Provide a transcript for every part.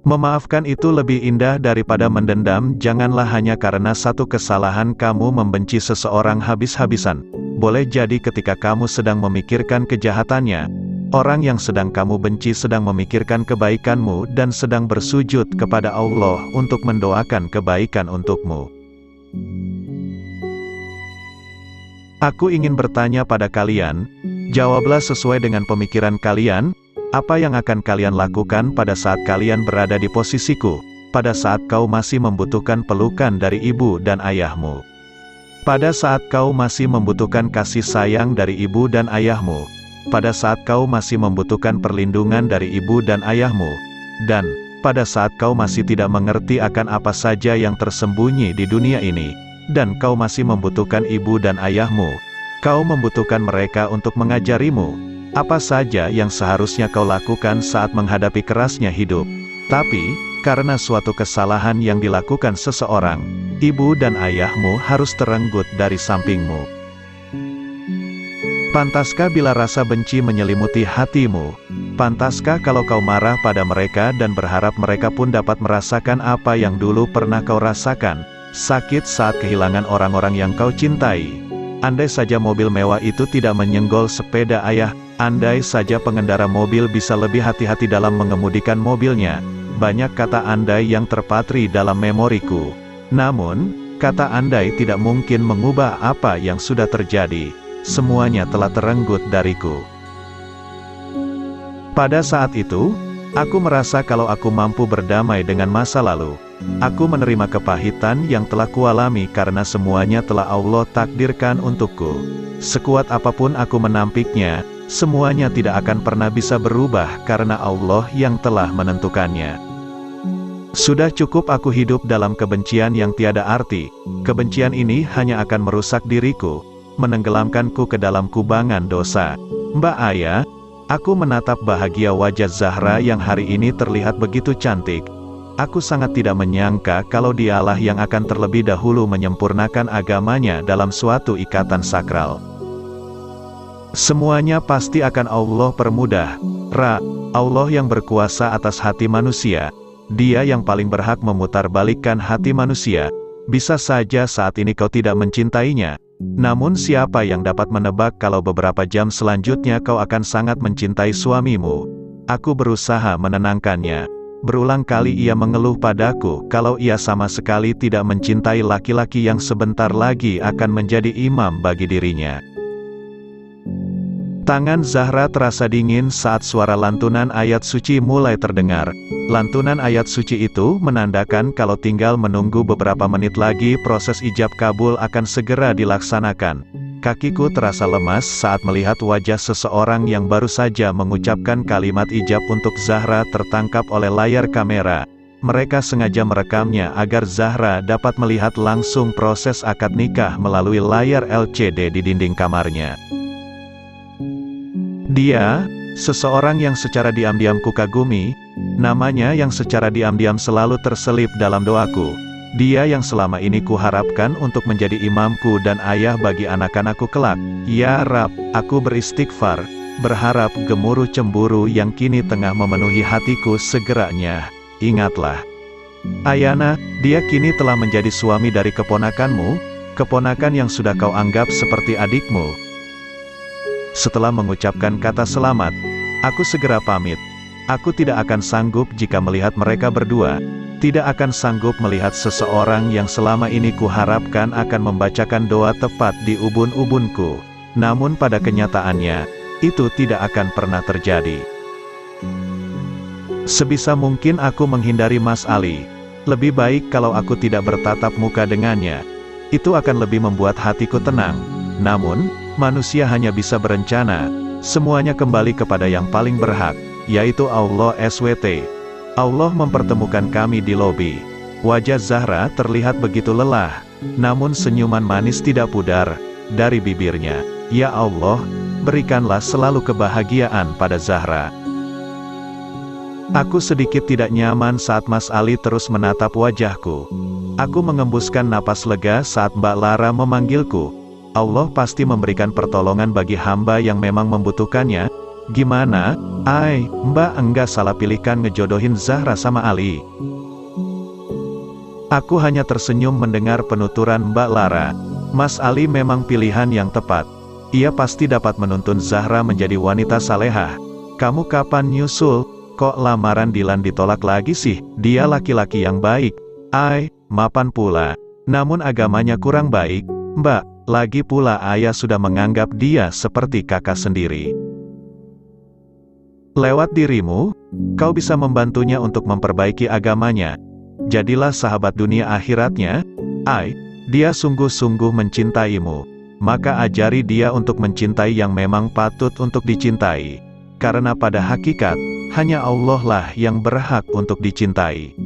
Memaafkan itu lebih indah daripada mendendam. Janganlah hanya karena satu kesalahan kamu membenci seseorang habis-habisan. Boleh jadi ketika kamu sedang memikirkan kejahatannya, orang yang sedang kamu benci sedang memikirkan kebaikanmu dan sedang bersujud kepada Allah untuk mendoakan kebaikan untukmu. Aku ingin bertanya pada kalian, jawablah sesuai dengan pemikiran kalian. Apa yang akan kalian lakukan pada saat kalian berada di posisiku, pada saat kau masih membutuhkan pelukan dari ibu dan ayahmu? Pada saat kau masih membutuhkan kasih sayang dari ibu dan ayahmu? Pada saat kau masih membutuhkan perlindungan dari ibu dan ayahmu? Dan, pada saat kau masih tidak mengerti akan apa saja yang tersembunyi di dunia ini, dan kau masih membutuhkan ibu dan ayahmu, kau membutuhkan mereka untuk mengajarimu apa saja yang seharusnya kau lakukan saat menghadapi kerasnya hidup. Tapi, karena suatu kesalahan yang dilakukan seseorang, ibu dan ayahmu harus terenggut dari sampingmu. Pantaskah bila rasa benci menyelimuti hatimu? Pantaskah kalau kau marah pada mereka dan berharap mereka pun dapat merasakan apa yang dulu pernah kau rasakan? Sakit saat kehilangan orang-orang yang kau cintai. Andai saja mobil mewah itu tidak menyenggol sepeda ayah, andai saja pengendara mobil bisa lebih hati-hati dalam mengemudikan mobilnya. Banyak kata andai yang terpatri dalam memoriku. Namun, kata andai tidak mungkin mengubah apa yang sudah terjadi. Semuanya telah terenggut dariku. Pada saat itu, aku merasa kalau aku mampu berdamai dengan masa lalu. Aku menerima kepahitan yang telah kualami karena semuanya telah Allah takdirkan untukku. Sekuat apapun aku menampiknya, semuanya tidak akan pernah bisa berubah karena Allah yang telah menentukannya. Sudah cukup aku hidup dalam kebencian yang tiada arti. Kebencian ini hanya akan merusak diriku, menenggelamkanku ke dalam kubangan dosa. Mbak Ayah, aku menatap bahagia wajah Zahra yang hari ini terlihat begitu cantik. Aku sangat tidak menyangka kalau dialah yang akan terlebih dahulu menyempurnakan agamanya dalam suatu ikatan sakral. Semuanya pasti akan Allah permudah. Allah yang berkuasa atas hati manusia. Dia yang paling berhak memutarbalikkan hati manusia. Bisa saja saat ini kau tidak mencintainya. Namun siapa yang dapat menebak kalau beberapa jam selanjutnya kau akan sangat mencintai suamimu? Aku berusaha menenangkannya. Berulang kali ia mengeluh padaku kalau ia sama sekali tidak mencintai laki-laki yang sebentar lagi akan menjadi imam bagi dirinya. Tangan Zahra terasa dingin saat suara lantunan ayat suci mulai terdengar. Lantunan ayat suci itu menandakan kalau tinggal menunggu beberapa menit lagi proses ijab kabul akan segera dilaksanakan. Kakiku terasa lemas saat melihat wajah seseorang yang baru saja mengucapkan kalimat ijab untuk Zahra tertangkap oleh layar kamera. Mereka sengaja merekamnya agar Zahra dapat melihat langsung proses akad nikah melalui layar LCD di dinding kamarnya. Dia, seseorang yang secara diam-diam kukagumi, namanya yang secara diam-diam selalu terselip dalam doaku. Dia yang selama ini kuharapkan untuk menjadi imamku dan ayah bagi anak-anakku kelak. Ya Rab, aku beristighfar, berharap gemuruh cemburu yang kini tengah memenuhi hatiku segeranya. Ingatlah, Ayana, dia kini telah menjadi suami dari keponakanmu, keponakan yang sudah kau anggap seperti adikmu. Setelah mengucapkan kata selamat, aku segera pamit. Aku tidak akan sanggup jika melihat mereka berdua. Tidak akan sanggup melihat seseorang yang selama ini kuharapkan akan membacakan doa tepat di ubun-ubunku. Namun pada kenyataannya, itu tidak akan pernah terjadi. Sebisa mungkin aku menghindari Mas Ali. Lebih baik kalau aku tidak bertatap muka dengannya. Itu akan lebih membuat hatiku tenang. Namun, manusia hanya bisa berencana. Semuanya kembali kepada yang paling berhak, yaitu Allah SWT. Allah mempertemukan kami di lobi. Wajah Zahra terlihat begitu lelah, namun senyuman manis tidak pudar dari bibirnya. Ya Allah, berikanlah selalu kebahagiaan pada Zahra. Aku sedikit tidak nyaman saat Mas Ali terus menatap wajahku. Aku mengembuskan napas lega saat Mbak Lara memanggilku. Allah pasti memberikan pertolongan bagi hamba yang memang membutuhkannya. Gimana? Mbak enggak salah pilihkan ngejodohin Zahra sama Ali. Aku hanya tersenyum mendengar penuturan Mbak Lara. Mas Ali memang pilihan yang tepat. Ia pasti dapat menuntun Zahra menjadi wanita salehah. Kamu kapan nyusul? Kok lamaran Dilan ditolak lagi sih? Dia laki-laki yang baik. Mapan pula. Namun agamanya kurang baik, Mbak. Lagi pula ayah sudah menganggap dia seperti kakak sendiri. Lewat dirimu, kau bisa membantunya untuk memperbaiki agamanya. Jadilah sahabat dunia akhiratnya. Dia sungguh-sungguh mencintaimu. Maka ajari dia untuk mencintai yang memang patut untuk dicintai. Karena pada hakikat, hanya Allah lah yang berhak untuk dicintai.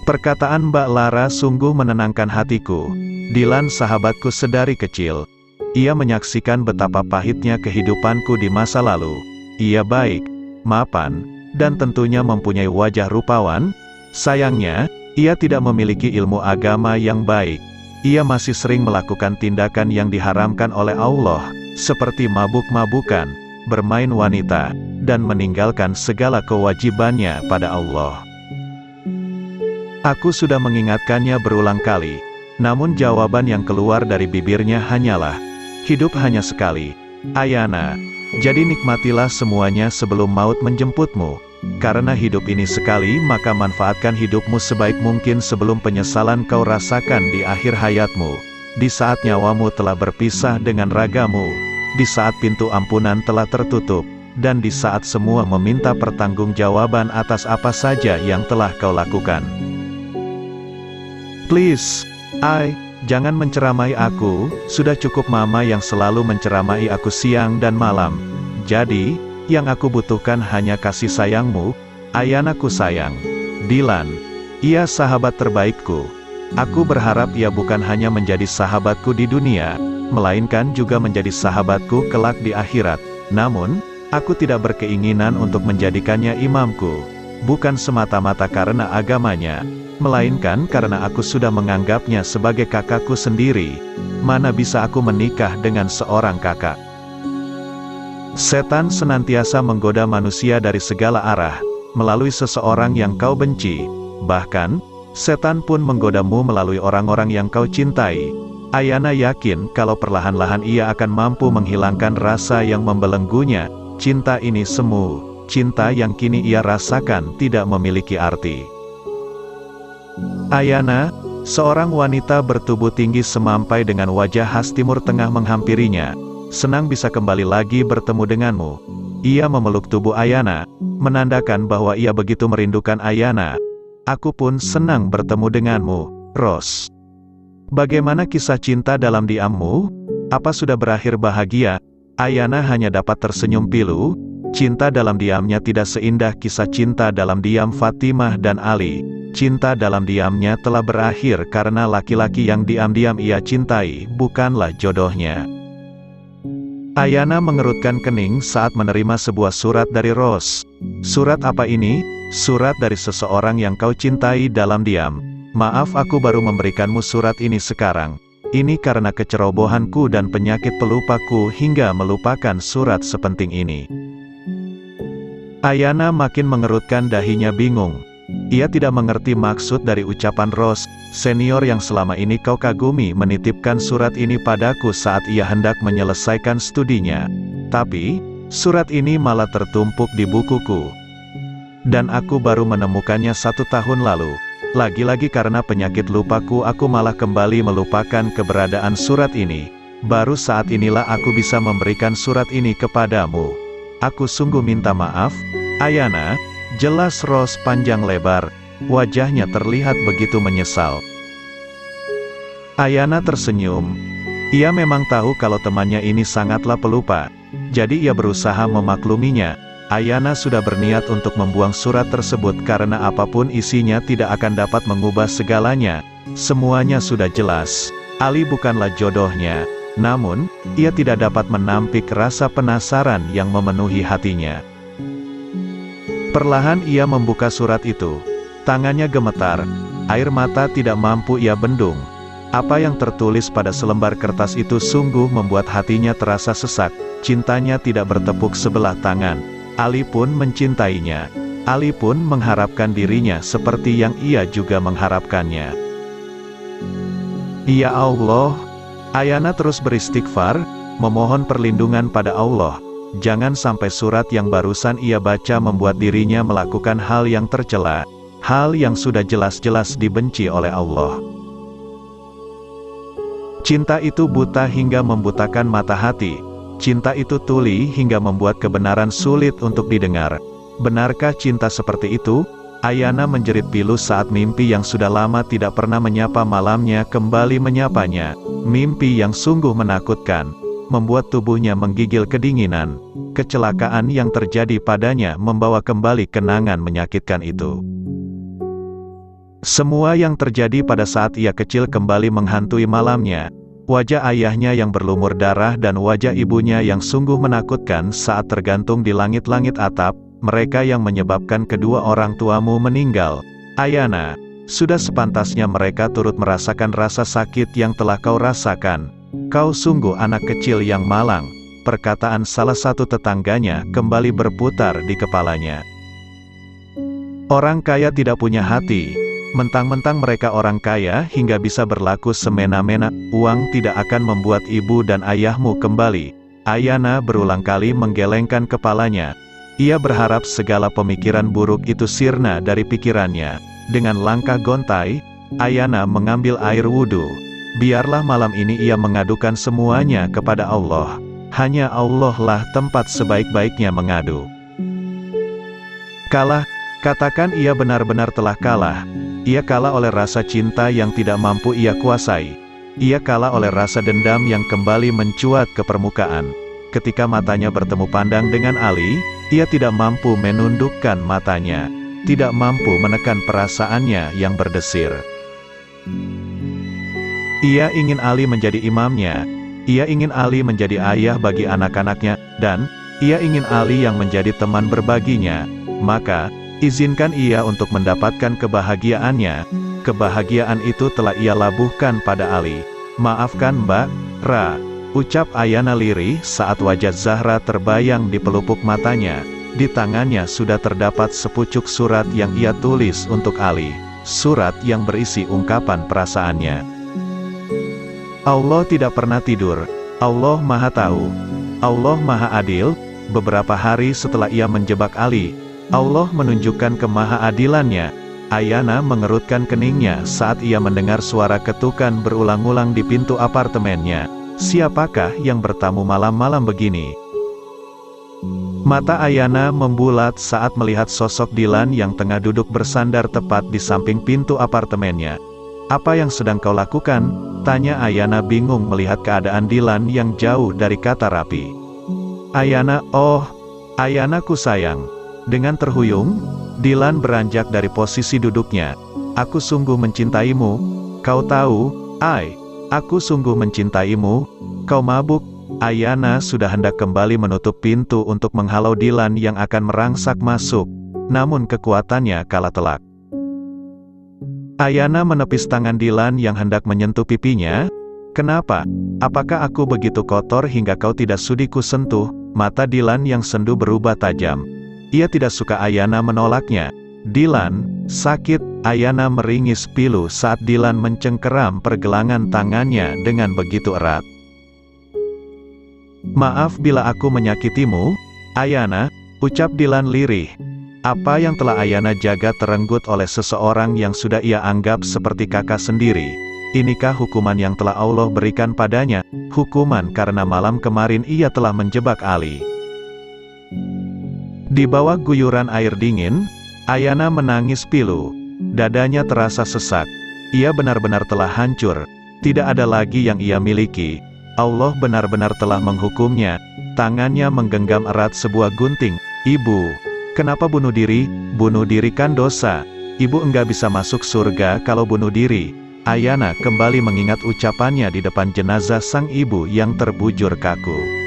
Perkataan Mbak Lara sungguh menenangkan hatiku. Dilan sahabatku sedari kecil. Ia menyaksikan betapa pahitnya kehidupanku di masa lalu. Ia baik, mapan, dan tentunya mempunyai wajah rupawan. Sayangnya, ia tidak memiliki ilmu agama yang baik. Ia masih sering melakukan tindakan yang diharamkan oleh Allah, seperti mabuk-mabukan, bermain wanita, dan meninggalkan segala kewajibannya pada Allah. Aku sudah mengingatkannya berulang kali, namun jawaban yang keluar dari bibirnya hanyalah, hidup hanya sekali, Ayana. Jadi nikmatilah semuanya sebelum maut menjemputmu. Karena hidup ini sekali, maka manfaatkan hidupmu sebaik mungkin sebelum penyesalan kau rasakan di akhir hayatmu. Di saat nyawamu telah berpisah dengan ragamu, di saat pintu ampunan telah tertutup, dan di saat semua meminta pertanggungjawaban atas apa saja yang telah kau lakukan. Please, jangan menceramai aku, sudah cukup mama yang selalu menceramai aku siang dan malam. Jadi, yang aku butuhkan hanya kasih sayangmu. Ayanaku sayang. Dilan. Ia sahabat terbaikku. Aku berharap ia bukan hanya menjadi sahabatku di dunia, melainkan juga menjadi sahabatku kelak di akhirat. Namun, aku tidak berkeinginan untuk menjadikannya imamku. Bukan semata-mata karena agamanya, melainkan karena aku sudah menganggapnya sebagai kakakku sendiri. Mana bisa aku menikah dengan seorang kakak? Setan senantiasa menggoda manusia dari segala arah, melalui seseorang yang kau benci. Bahkan, setan pun menggodamu melalui orang-orang yang kau cintai. Ayana yakin kalau perlahan-lahan ia akan mampu menghilangkan rasa yang membelenggunya. Cinta ini semu, cinta yang kini ia rasakan tidak memiliki arti. Ayana, seorang wanita bertubuh tinggi semampai dengan wajah khas Timur Tengah menghampirinya. Senang bisa kembali lagi bertemu denganmu. Ia memeluk tubuh Ayana, menandakan bahwa ia begitu merindukan Ayana. Aku pun senang bertemu denganmu, Rose. Bagaimana kisah cinta dalam diammu? Apa sudah berakhir bahagia? Ayana hanya dapat tersenyum pilu. Cinta dalam diamnya tidak seindah kisah cinta dalam diam Fatimah dan Ali. Cinta dalam diamnya telah berakhir karena laki-laki yang diam-diam ia cintai bukanlah jodohnya. Ayana mengerutkan kening saat menerima sebuah surat dari Rose. Surat apa ini? Surat dari seseorang yang kau cintai dalam diam. Maaf aku baru memberikanmu surat ini sekarang. Ini karena kecerobohanku dan penyakit pelupaku hingga melupakan surat sepenting ini. Ayana makin mengerutkan dahinya bingung. Ia tidak mengerti maksud dari ucapan Rose, senior yang selama ini kau kagumi menitipkan surat ini padaku saat ia hendak menyelesaikan studinya. Tapi, surat ini malah tertumpuk di bukuku. Dan aku baru menemukannya 1 tahun lalu. Lagi-lagi karena penyakit lupaku aku malah kembali melupakan keberadaan surat ini. Baru saat inilah aku bisa memberikan surat ini kepadamu. Aku sungguh minta maaf, Ayana. Jelas Rose panjang lebar, wajahnya terlihat begitu menyesal. Ayana tersenyum. Ia memang tahu kalau temannya ini sangatlah pelupa, jadi ia berusaha memakluminya. Ayana sudah berniat untuk membuang surat tersebut karena apapun isinya tidak akan dapat mengubah segalanya. Semuanya sudah jelas, Ali bukanlah jodohnya. Namun, ia tidak dapat menampik rasa penasaran yang memenuhi hatinya. Perlahan ia membuka surat itu. Tangannya gemetar, air mata tidak mampu ia bendung. Apa yang tertulis pada selembar kertas itu sungguh membuat hatinya terasa sesak, cintanya tidak bertepuk sebelah tangan. Ali pun mencintainya. Ali pun mengharapkan dirinya seperti yang ia juga mengharapkannya. Ya Allah, Ayana terus beristighfar, memohon perlindungan pada Allah. Jangan sampai surat yang barusan ia baca membuat dirinya melakukan hal yang tercela, hal yang sudah jelas-jelas dibenci oleh Allah. Cinta itu buta hingga membutakan mata hati. Cinta itu tuli hingga membuat kebenaran sulit untuk didengar. Benarkah cinta seperti itu? Ayana menjerit pilu saat mimpi yang sudah lama tidak pernah menyapa malamnya kembali menyapanya. Mimpi yang sungguh menakutkan, membuat tubuhnya menggigil kedinginan. Kecelakaan yang terjadi padanya membawa kembali kenangan menyakitkan itu. Semua yang terjadi pada saat ia kecil kembali menghantui malamnya. Wajah ayahnya yang berlumur darah dan wajah ibunya yang sungguh menakutkan saat tergantung di langit-langit atap, mereka yang menyebabkan kedua orang tuamu meninggal. Ayana, sudah sepantasnya mereka turut merasakan rasa sakit yang telah kau rasakan. Kau sungguh anak kecil yang malang. Perkataan salah satu tetangganya kembali berputar di kepalanya. Orang kaya tidak punya hati. Mentang-mentang mereka orang kaya hingga bisa berlaku semena-mena, uang tidak akan membuat ibu dan ayahmu kembali. Ayana berulang kali menggelengkan kepalanya. Ia berharap segala pemikiran buruk itu sirna dari pikirannya. Dengan langkah gontai, Ayana mengambil air wudhu. Biarlah malam ini ia mengadukan semuanya kepada Allah. Hanya Allah lah tempat sebaik-baiknya mengadu. Kalah, katakan ia benar-benar telah kalah. Ia kalah oleh rasa cinta yang tidak mampu ia kuasai. Ia kalah oleh rasa dendam yang kembali mencuat ke permukaan. Ketika matanya bertemu pandang dengan Ali, ia tidak mampu menundukkan matanya. Tidak mampu menekan perasaannya yang berdesir. Ia ingin Ali menjadi imamnya. Ia ingin Ali menjadi ayah bagi anak-anaknya, dan ia ingin Ali yang menjadi teman berbaginya. Maka, izinkan ia untuk mendapatkan kebahagiaannya. Kebahagiaan itu telah ia labuhkan pada Ali. Maafkan Mbak Ra, ucap Ayana lirih saat wajah Zahra terbayang di pelupuk matanya. Di tangannya sudah terdapat sepucuk surat yang ia tulis untuk Ali. Surat yang berisi ungkapan perasaannya. Allah tidak pernah tidur. Allah Maha Tahu. Allah Maha Adil. Beberapa hari setelah ia menjebak Ali, Allah menunjukkan kemaha-adilannya. Ayana mengerutkan keningnya saat ia mendengar suara ketukan berulang-ulang di pintu apartemennya. Siapakah yang bertamu malam-malam begini? Mata Ayana membulat saat melihat sosok Dilan yang tengah duduk bersandar tepat di samping pintu apartemennya. Apa yang sedang kau lakukan? Tanya Ayana bingung melihat keadaan Dilan yang jauh dari kata rapi. Ayana, oh, Ayanaku sayang. Dengan terhuyung, Dilan beranjak dari posisi duduknya. Aku sungguh mencintaimu. Kau tahu, aku sungguh mencintaimu. Kau mabuk. Ayana sudah hendak kembali menutup pintu untuk menghalau Dilan yang akan merangsak masuk. Namun kekuatannya kalah telak. Ayana menepis tangan Dilan yang hendak menyentuh pipinya. Kenapa? Apakah aku begitu kotor hingga kau tidak sudi ku sentuh? Mata Dilan yang sendu berubah tajam. Ia tidak suka Ayana menolaknya. Dilan, sakit. Ayana meringis pilu saat Dilan mencengkeram pergelangan tangannya dengan begitu erat. Maaf bila aku menyakitimu, Ayana, ucap Dilan lirih. Apa yang telah Ayana jaga terenggut oleh seseorang yang sudah ia anggap seperti kakak sendiri. Inikah hukuman yang telah Allah berikan padanya? Hukuman karena malam kemarin ia telah menjebak Ali. Di bawah guyuran air dingin, Ayana menangis pilu. Dadanya terasa sesak. Ia benar-benar telah hancur. Tidak ada lagi yang ia miliki. Allah benar-benar telah menghukumnya. Tangannya menggenggam erat sebuah gunting. Ibu, kenapa bunuh diri? Bunuh diri kan dosa. Ibu enggak bisa masuk surga kalau bunuh diri. Ayana kembali mengingat ucapannya di depan jenazah sang ibu yang terbujur kaku.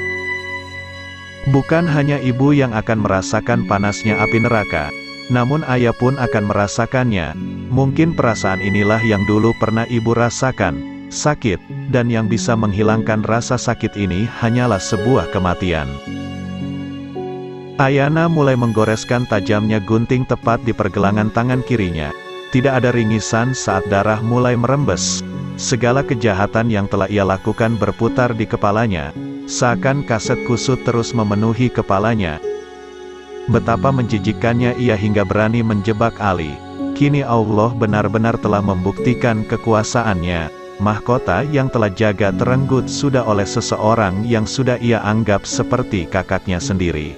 Bukan hanya ibu yang akan merasakan panasnya api neraka, namun ayah pun akan merasakannya. Mungkin perasaan inilah yang dulu pernah ibu rasakan. sakit, dan yang bisa menghilangkan rasa sakit ini hanyalah sebuah kematian. Ayana mulai menggoreskan tajamnya gunting tepat di pergelangan tangan kirinya. Tidak ada ringisan saat darah mulai merembes. Segala kejahatan yang telah ia lakukan berputar di kepalanya, seakan kaset kusut terus memenuhi kepalanya. Betapa menjijikkannya ia hingga berani menjebak Ali. Kini Allah benar-benar telah membuktikan kekuasaannya. Mahkota yang telah jaga terenggut sudah oleh seseorang yang sudah ia anggap seperti kakaknya sendiri.